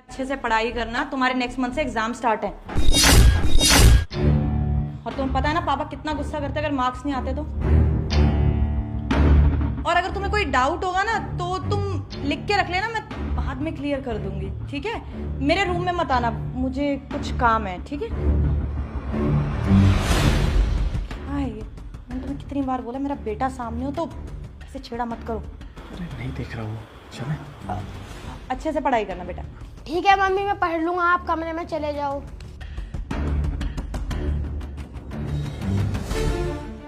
अच्छे से पढ़ाई करना, तुम्हारे नेक्स्ट मंथ से एग्जाम स्टार्ट है। और तुम्हें पता है ना पापा कितना गुस्सा करते हैं अगर मार्क्स नहीं आते तो। और अगर तुम्हें कोई डाउट होगा ना तो तुम लिख के रख लेना, मैं बाद में क्लियर कर दूंगी, ठीक है? मेरे रूम में मत आना, मुझे कुछ काम है, ठीक है? क्या है ये? मैंने तुम्हें कितनी बार बोला मेरा बेटा सामने हो तो ऐसे छेड़ा मत करो। अरे नहीं देख रहा हूँ, चले। अच्छे से पढ़ाई करना बेटा। ठीक है मम्मी, मैं पढ़ लूंगा, आप कमरे में चले जाओ।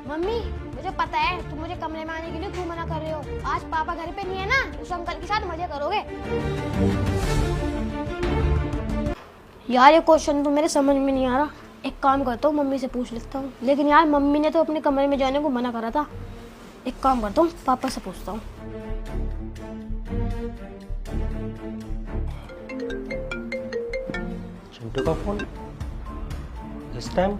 मम्मी मुझे पता है तुम मुझे कमरे में आने के लिए क्यों मना कर रहे हो। आज पापा घर पे नहीं है ना, उस अंकल के साथ मजे करोगे। यार ये क्वेश्चन तो मेरे समझ में नहीं आ रहा। एक काम करता हूँ, मम्मी से पूछ लेता हूँ। लेकिन यार मम्मी ने तो अपने कमरे में जाने को मना करा था। एक काम करता हूँ, पापा से पूछता हूँ। चिंटू का फोन इस टाइम?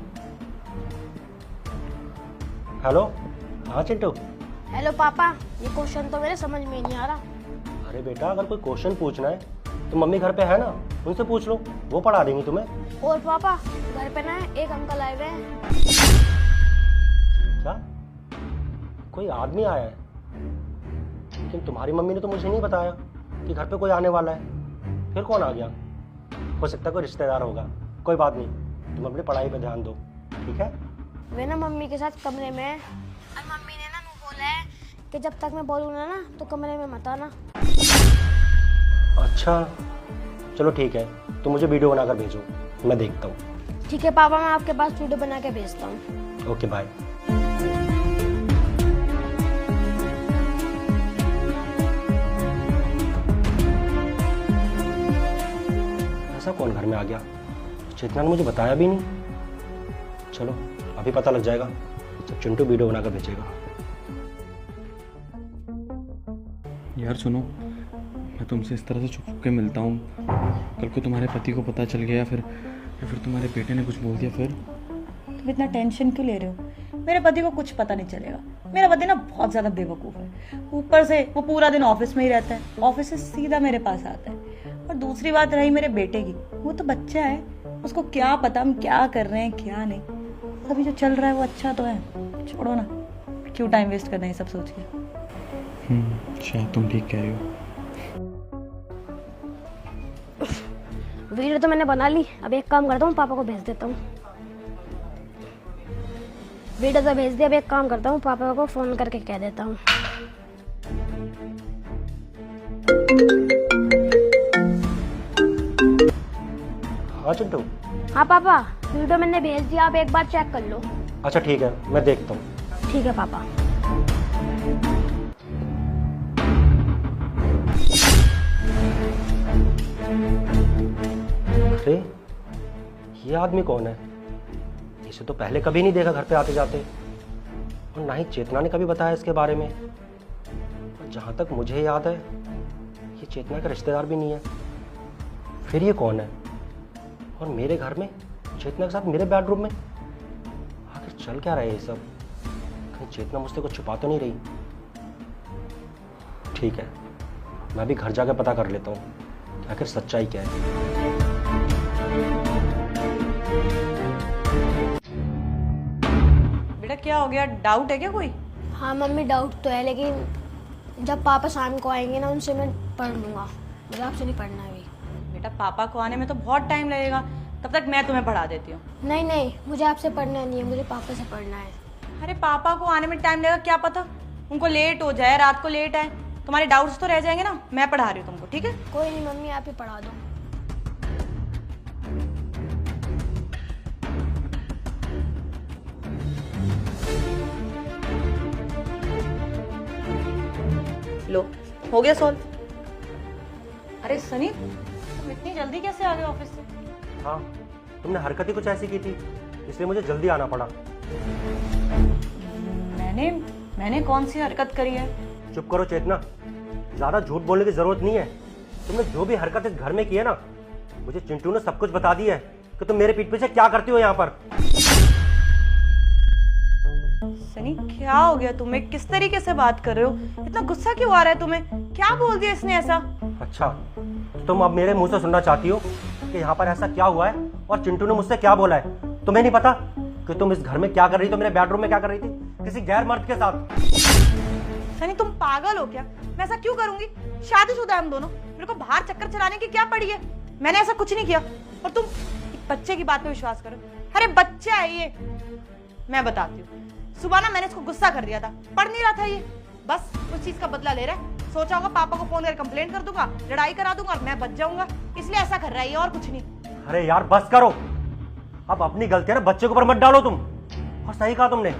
हेलो, हाँ चिंटू। हेलो पापा, ये क्वेश्चन तो मेरे समझ में नहीं आ रहा। अरे बेटा, अगर कोई क्वेश्चन पूछना है तो मम्मी घर पे है ना, उनसे पूछ लो, वो पढ़ा देंगी तुम्हें। और पापा घर पे ना एक अंकल आए हुए हैं। क्या? कोई आदमी आया है? लेकिन तुम्हारी मम्मी ने तो मुझे नहीं बताया कि घर पे कोई आने वाला है। फिर कौन आ गया? हो सकता है कोई रिश्तेदार होगा। कोई बात नहीं, तुम अपनी पढ़ाई पे ध्यान दो, ठीक है? वे ना मम्मी के साथ कमरे में है और मम्मी ने ना बोला है कि जब तक मैं बोलूँगा ना तो कमरे में मत आना। अच्छा चलो ठीक है, तुम मुझे वीडियो बनाकर भेजो, मैं देखता हूँ। ठीक है पापा, मैं आपके पास वीडियो बना के भेजता हूँ। Okay bye. ऐसा कौन घर में आ गया? चेतना ने मुझे बताया भी नहीं। चलो अभी पता लग जाएगा जब चिंटू वीडियो बनाकर भेजेगा। यार सुनो, मैं तुमसे इस तरह से छुप के मिलता हूँ, कल को तुम्हारे पति को पता चल गया, फिर तुम्हारे बेटे ने कुछ बोल दिया फिर? तुम इतना टेंशन क्यों ले रहे हो? मेरे पति को कुछ पता नहीं चलेगा। मेरा पति ना बहुत ज्यादा बेवकूफ है। ऊपर से वो पूरा दिन ऑफिस में ही रहता है, ऑफिस से सीधा मेरे पास आता है। और दूसरी बात रही मेरे बेटे की, वो तो बच्चा है, उसको क्या पता हम क्या कर रहे हैं क्या नहीं। अभी जो चल रहा है वो अच्छा तो है, छोड़ो ना, क्यों टाइम वेस्ट करना है सब सोच के। शायद तुम ठीक कह रही हो। वीडियो तो मैंने बना ली, अब एक काम करता हूँ, पापा को भेज देता हूँ। वीडियो तो भेज दिया, अब एक काम करता हूँ, पापा को फोन करके कह देता हूँ। हाँ चिंटू। हाँ पापा, वीडियो मैंने भेज दिया, आप एक बार चेक कर लो। अच्छा ठीक है, मैं देखता हूँ। ठीक है पापा। अरे ये आदमी कौन है? इसे तो पहले कभी नहीं देखा घर पे आते जाते, और ना ही चेतना ने कभी बताया इसके बारे में। और जहाँ तक मुझे याद है ये चेतना का रिश्तेदार भी नहीं है। फिर ये कौन है? और मेरे घर में चेतना के साथ मेरे बेडरूम में आखिर चल क्या रहा है ये सब? कहीं चेतना मुझसे कुछ छुपा तो नहीं रही? ठीक है, मैं भी घर जाकर पता कर लेता हूँ कि आखिर सच्चाई क्या है। बेटा क्या हो गया, डाउट है क्या कोई? हाँ मम्मी, डाउट तो है, लेकिन जब पापा शाम को आएंगे ना उनसे मैं पढ़ लूँगा। मुझे आपसे नहीं पढ़ना है अभी। बेटा पापा को आने में तो बहुत टाइम लगेगा, तब तक मैं तुम्हें पढ़ा देती हूँ। नहीं नहीं, मुझे आपसे पढ़ना नहीं है, मुझे पापा से पढ़ना है। अरे पापा को आने में टाइम लगेगा, क्या पता उनको लेट हो जाए, रात को लेट आए, तुम्हारे डाउट्स तो रह जाएंगे ना। मैं पढ़ा रही हूँ तुमको, ठीक है? कोई नहीं मम्मी, आप ही पढ़ा दो। लो हो गया सॉल्व। अरे सनी, तुम इतनी जल्दी कैसे आ गए ऑफिस से? हाँ, तुमने हरकत ही कुछ ऐसी की थी, इसलिए मुझे जल्दी आना पड़ा। मैंने कौन सी हरकत करी है? चुप करो चेतना, ज्यादा झूठ बोलने की जरूरत नहीं है। तुमने जो भी हरकत इस घर में की है ना, मुझे चिंटू ने सब कुछ बता दिया है कि तुम मेरे पीठ पीछे क्या करती हो यहाँ पर। सनी क्या हो गया तुम्हें? किस तरीके से बात कर रहे हो? इतना गुस्सा क्यों आ रहा है तुम्हें? क्या बोल दिया इसने ऐसा? अच्छा, तो तुम अब मेरे मुंह से सुनना चाहती हो कि यहाँ पर ऐसा क्या हुआ है और चिंटू ने मुझसे क्या बोला है? तुम्हें नहीं पता कि तुम इस घर में क्या कर रही थी, मेरे बेडरूम में क्या कर रही थी, किसी गैर मर्द के साथ? सनी तुम पागल हो क्या? मैं ऐसा क्यों करूंगी? शादीशुदा हम दोनों, मेरे को बाहर चक्कर चलाने की क्या पड़ी है? मैंने ऐसा कुछ नहीं किया और तुम एक बच्चे की बात पे विश्वास करो। अरे बच्चा है ये। मैं बताती हूँ, सुबह ना मैंने इसको गुस्सा कर दिया था, पढ़ नहीं रहा था ये, बस उस चीज का बदला ले रहा है। सोचा होगा पापा को फोन कर कंप्लेंट कर दूंगा, लड़ाई करा दूंगा और मैं बच जाऊंगा, इसलिए ऐसा कर रहा है ये, और कुछ नहीं। अरे यार बस करो, अब अपनी गलतियां ना बच्चे के ऊपर मत डालो तुम। और सही कहा तुमने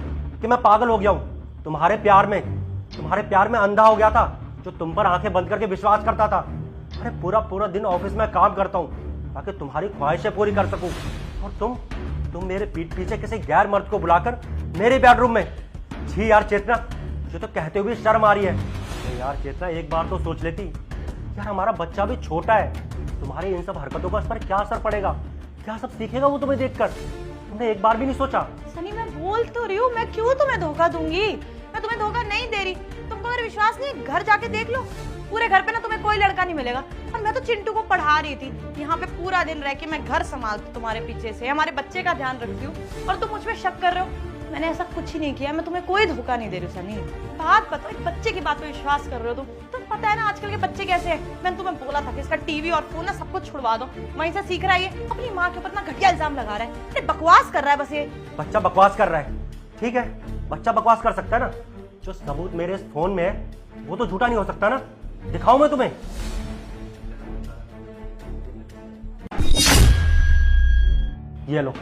कि मैं पागल हो गया हूँ तुम्हारे प्यार में अंधा हो गया था, जो तुम पर आंखें बंद करके विश्वास करता था। अरे पूरा पूरा दिन ऑफिस में काम करता हूँ ताकि तुम्हारी ख्वाहिशें पूरी कर सकूं, और तुम मेरे पीठ पीछे किसी गैर मर्द को बुलाकर मेरे बेडरूम में। जी यार चेतना, जो तो कहते हुए शर्म आ रही है। तो यार चेतना एक बार तो सोच लेती, यार हमारा बच्चा भी छोटा है, तुम्हारी इन सब हरकतों का इस पर क्या असर पड़ेगा, क्या सब सीखेगा वो तुम्हें देखकर? तुमने एक बार भी नहीं सोचा? सनी मैं बोल तो रही हूँ, मैं क्यों तुम्हें धोखा दूंगी? मैं तुम्हें धोखा नहीं दे रही। तुमको अगर विश्वास नहीं, घर जाके देख लो, पूरे घर पे ना तुम्हें कोई लड़का नहीं मिलेगा। और मैं तो चिंटू को पढ़ा रही थी, यहाँ पे पूरा दिन रह के मैं घर संभालती तुम्हारे पीछे से, हमारे बच्चे का ध्यान रखती हूँ, और तुम मुझ पे शक कर रहे हो। मैंने ऐसा कुछ ही नहीं किया, मैं तुम्हें कोई धोखा नहीं दे रही हूँ सनी। बात बताओ, एक बच्चे की बात पे विश्वास कर रहे हो तुम पता है ना आजकल के बच्चे कैसे हैं। मैंने तुम्हें बोला था कि इसका टीवी और फोन ना सब कुछ छुड़वा दो, वहीं से सीख रहा है ये। अपनी माँ के ऊपर ना घटिया इल्जाम लगा रहा है, अरे बकवास कर रहा है बस ये। बच्चा बकवास कर रहा है, ठीक है, बच्चा बकवास कर सकता है ना, जो सबूत मेरे इस फोन में है वो तो झूठा नहीं हो सकता ना। दिखाऊं मैं तुम्हें? ये लो,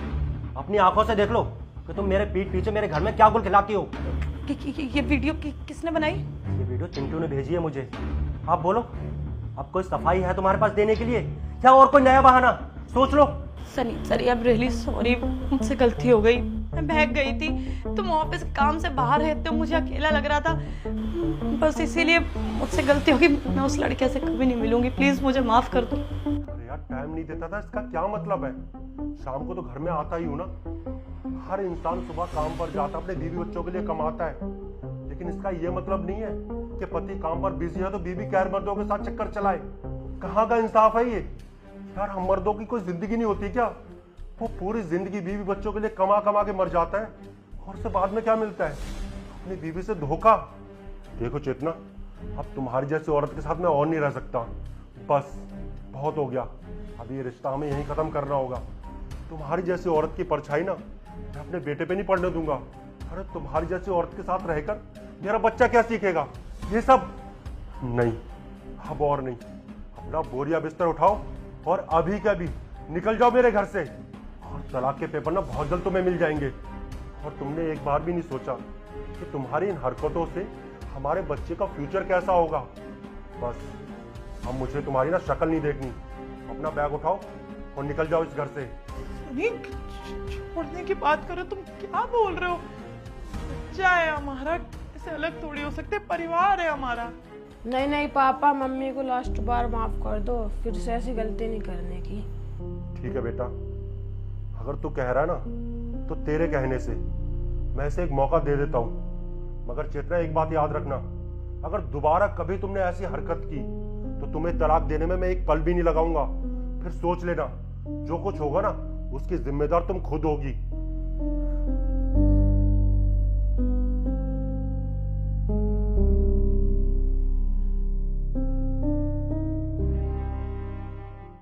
अपनी आंखों से देख लो कि तुम मेरे पीठ पीछे मेरे घर में क्या गुल खिलाती हो। ये वीडियो किसने बनाई? ये वीडियो चिंटू ने भेजी है मुझे। आप बोलो, अब कोई सफाई है तुम्हारे पास देने के लिए, क्या और कोई नया बहाना? सोच लो। Sunny Sunny I am really sorry, मुझसे गलती हो गई, मैं बहक गई थी। तुम ऑफिस काम से बाहर रहते हो, मुझे अकेला लग रहा था, बस इसीलिए मुझसे गलती होगी। मैं उस लड़के से कभी नहीं मिलूंगी, प्लीज मुझे माफ कर दो। अरे यार टाइम नहीं देता था, इसका क्या मतलब है? शाम को तो घर में आता ही हूँ ना। हर इंसान सुबह काम पर जाता, अपने बीवी बच्चों के लिए कमाता है, लेकिन इसका ये मतलब नहीं है कि पति काम पर बिजी है तो बीवी गैर मर्दों के साथ चक्कर चलाए। कहाँ का इंसाफ है ये? यार हम मर्दों की कोई जिंदगी नहीं होती क्या? वो पूरी जिंदगी बीवी बच्चों के लिए कमा कमा के मर जाता है, और उससे बाद में क्या मिलता है? अपनी बीवी से धोखा। देखो चेतना, अब तुम्हारी जैसी औरत के साथ मैं और नहीं रह सकता, बस बहुत हो गया। अभी ये रिश्ता हमें यहीं खत्म करना होगा। तुम्हारी जैसी औरत की परछाई ना मैं अपने बेटे पे नहीं पड़ने दूंगा। अरे तुम्हारी जैसी औरत के साथ रहकर मेरा बच्चा क्या सीखेगा? ये सब नहीं, अब और नहीं। अपना बोरिया बिस्तर उठाओ और अभी के अभी निकल जाओ मेरे घर से, और तलाक के पेपर ना बहुत जल्द तुम्हें मिल जाएंगे। और तुमने एक बार भी नहीं सोचा कि तुम्हारी इन हरकतों से हमारे बच्चे का फ्यूचर कैसा होगा। बस अब मुझे तुम्हारी ना शक्ल नहीं देखनी। अपना बैग उठाओ और निकल जाओ इस घर से। छोड़ने की बात करो, तुम क्या बोल रहे हो? बच्चा है हमारा, इसे अलग थोड़ी हो सकते, परिवार है हमारा। नहीं नहीं पापा, मम्मी को लास्ट बार माफ कर दो, फिर से ऐसी गलती नहीं करने की। ठीक है बेटा, अगर तू कह रहा है ना तो तेरे कहने से मैं इसे एक मौका दे देता हूँ। मगर चेतना एक बात याद रखना, अगर दोबारा कभी तुमने ऐसी हरकत की तो तुम्हें तलाक देने में मैं एक पल भी नहीं लगाऊंगा। फिर सोच लेना, जो कुछ होगा ना उसकी जिम्मेदार तुम खुद होगी।